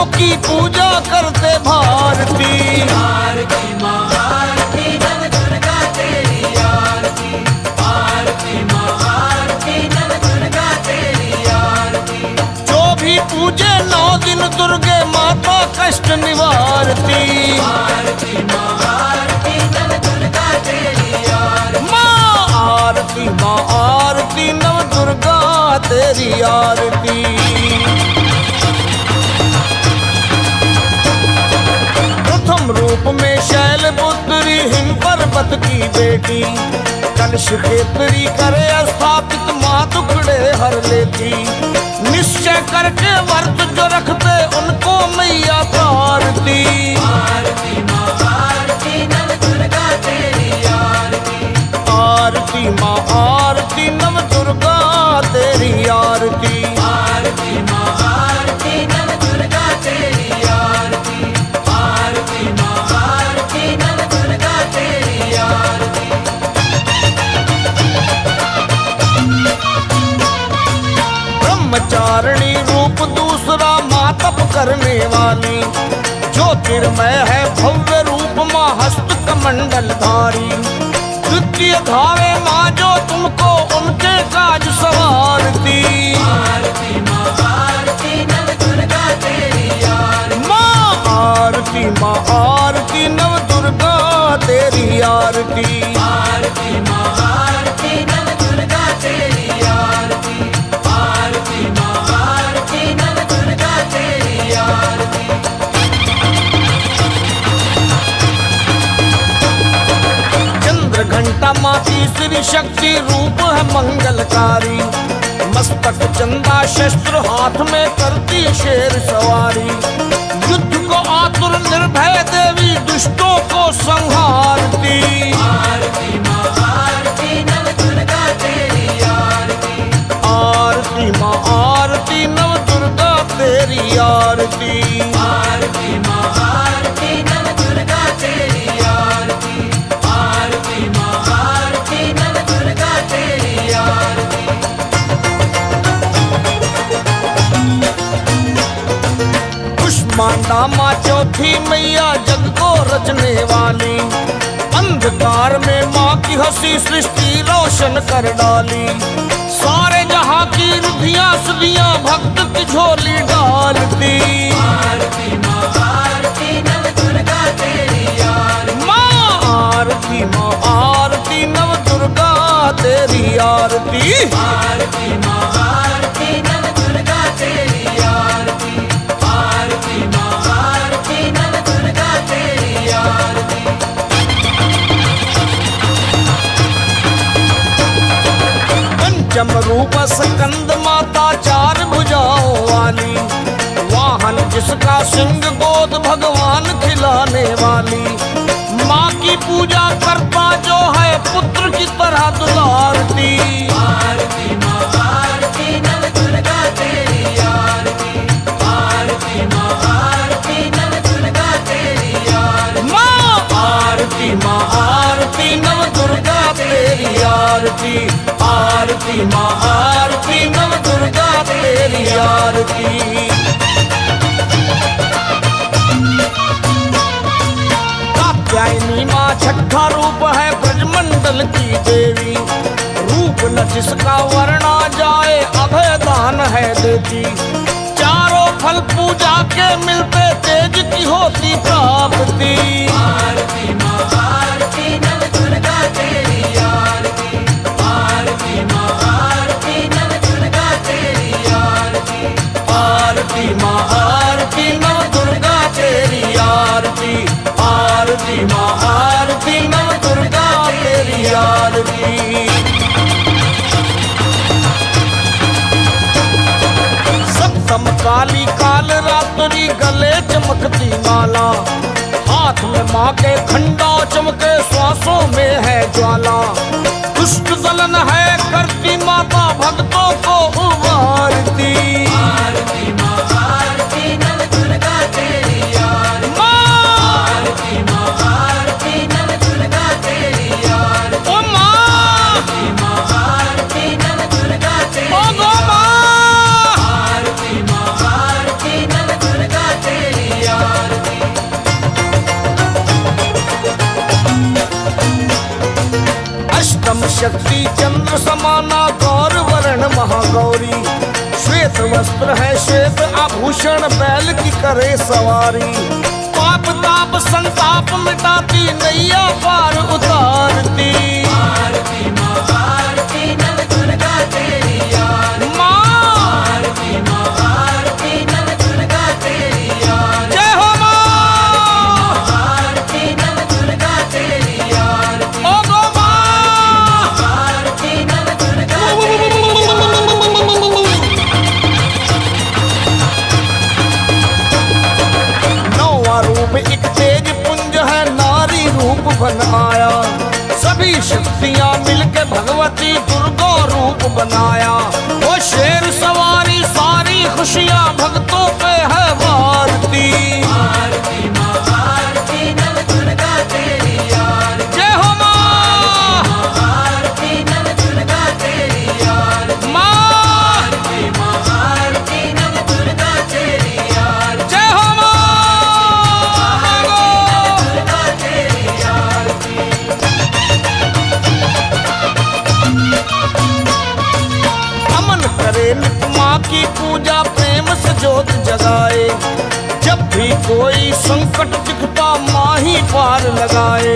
दुर्गाओं की पूजा करते भारती। आरती माँ आरती नव दुर्गा तेरी आरती, आरती माँ आरती नव दुर्गा तेरी आरती। जो भी पूजे 9 दिन दुर्गे माता कष्ट निवारती। आरती माँ आरती नव दुर्गा तेरी आरती, माँ आरती नव दुर्गा तेरी आरती। प्रथम रूप में शैलपुत्री हिम पर्वत की बेटी, कलश क्षेत्री करे स्थापित माँ दुखड़े हर लेती। निश्चय करके व्रत जो रखते उनको मैया तारती। आरती माँ आरती नव दुर्गा तेरी आरती, आरती माँ आरती नव दुर्गा तेरी आरती। आरती माँ आरती नव दुर्गा तेरी आरती, आरती माँ आरती नव दुर्गा तेरी आरती। ब्रह्मचारिणी रूप दूसरा माँ तप करने वाली, ज्योतिर्मय है भव्य रूप माँ हस्त कमंडल धारी। तृतीय धावे माँ जो तुमको उनके काज सवारती। आरती माँ आरती नव दुर्गा तेरी आरती, माँ आरती नव दुर्गा तेरी आरती। आरती माँ आरती नव दुर्गा तेरी आरती, आरती माँ आरती नव दुर्गा तेरी आरती। चंद्र घंटा माँ तीसरी शक्ति रूप है मंगलकारी। मस्तक चंदा शस्त्र हाथ में करती शेर सवारी। युद्ध को आतुर निर्भय देवी दुष्टों को संहारती। आरती माँ आरती नव दुर्गा तेरी आरती, आरती माँ आरती नव दुर्गा तेरी आरती। आरती माँ आरती नव दुर्गा तेरी आरती, आरती माँ आरती नव दुर्गा तेरी आरती। कुष्मांडा माँ चौथी मैया जग को रचने वाली। अंधकार में माँ की हंसी सृष्टि रोशन कर डाली। सारे जहाँ की रुधियाँ सुधियाँ भक्त की झोली डालती। आरती माँ आरती नव दुर्गा तेरी आरती, माँ आरती नव दुर्गा तेरी आरती। आरती माँ आरती नव दुर्गा तेरी आरती, आरती माँ आरती नव दुर्गा तेरी आरती। पंचम रूप स्कंद माता 4 भुजाओं वाली। वाहन जिसका सिंह गोद भगवान खिलाने वाली। माँ की पूजा करता जो है पुत्र की तरह दुलारती। आरती माँ आरती नव दुर्गा तेरी आरती, आरती माँ आरती नव दुर्गा तेरी आरती। माँ आरती नव दुर्गा तेरी आरती। आरती माँ आरती नव दुर्गा तेरी आरती। कात्यायनी माँ छठा रूप है ब्रजमंडल की देवी। रूप न जिसका वर्णा जाए अभय दान है देती। चारों फल पूजा के मिलते तेज की होती प्राप्ति। आरती माँ आरती नव दुर्गा तेरी आरती, आरती माँ आरती नव दुर्गा तेरी आरती। आरती माँ आरती नव दुर्गा तेरी आरती। आरती माँ आरती नव दुर्गा तेरी आरती। सप्तम काली काल रात्रि गले चमकती माला। हाथ में माँ के खंडा चमके श्वासों में है ज्वाला। दुष्ट दलन है करती माता भक्तों को उबारती। आरती माँ आरती नव दुर्गा तेरी आरती, आरती माँ आरती नव दुर्गा तेरी आरती। ओ माँ आरती माँ आरती नव दुर्गा तेरी ओ गो माँ आरती माँ आरती नव दुर्गा तेरी शक्ति चंद्र समाना गौर वर्ण महागौरी। श्वेत वस्त्र है श्वेत आभूषण बैल की करे सवारी। पाप ताप संताप मिटाती नैया पार उतारती। आरती माँ आरती नव दुर्गा तेरी आरती। माँ आरती माँ आरती नव दुर्गा तेरी आरती। जय हो माँ। आरती नव दुर्गा तेरी आरती। ओ गो माँ। आरती नव दुर्गा तेरी नौवां रूप एक तेज पुंज है नारी रूप बन आया। सभी शक्तियां मिलके भगवती दुर्गा रूप बनाया। वो शेर सवारी सारी खुशियां भक्तों पे है वारती। आरती माँ आरती नव दुर्गा तेरी आरती। जय हो माँ। आरती नव दुर्गा तेरी आरती। माँ आरती माँ आरती नव दुर्गा तेरी आरती। जय हो माँ। दुर्गा तेरी आरती। अमन करे नित माँ की पूजा प्रेम से जोत जगाए। जब भी कोई संकट दिखता माँ ही पार लगाए।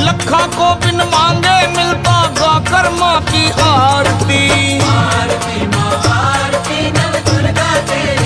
लखा को बिन मांगे मिलता गाकर माँ की आरती। आरती माँ आरती नव दुर्गा तेरी